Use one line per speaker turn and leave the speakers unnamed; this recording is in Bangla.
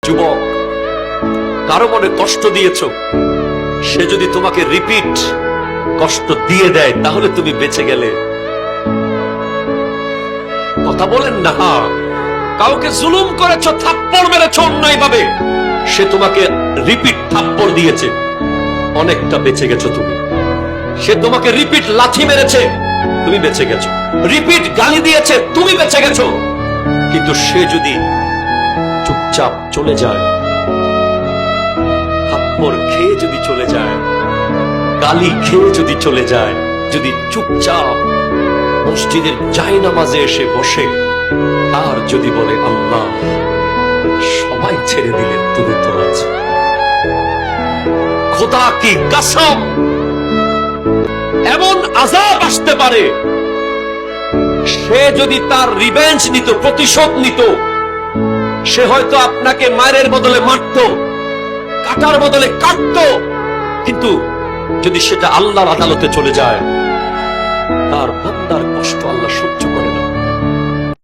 যুবক, কারো মনে কষ্ট দিয়েছ, সে যদি তোমাকে রিপিট কষ্ট দিয়ে দেয় তাহলে তুমি বেঁচে গেলে। কথা বলেন না। কাউকে জুলুম করেছ, থাপ্পড় মেরেছ অন্যায় ভাবে, সে তোমাকে রিপিট থাপ্পড় দিয়েছে, অনেকটা বেঁচে গেছো তুমি। সে তোমাকে রিপিট লাথি মেরেছে, তুমি বেঁচে গেছো। রিপিট গালি দিয়েছে, তুমি বেঁচে গেছো। কিন্তু সে যদি চুপচাপ চলে যায়, থাপ্পড় খেয়ে যদি চলে যায়, গালি খেয়ে যদি চলে যায়, যদি চুপচাপ মসজিদের জায়নামাজে এসে বসে আর যদি বলে আল্লাহ সবাই ছেড়ে দিলেন, তুমি তো আছো, খোদা কি কসম, এমন আযাব আসতে পারে, সে যদি তার রিভেঞ্জ নিত, প্রতিশোধ নিত, সে হয়তো আপনাকে মায়ের বদলে মারতো, কাটার বদলে কাটতো। কিন্তু যদি সেটা আল্লাহর আদালতে চলে যায়, তার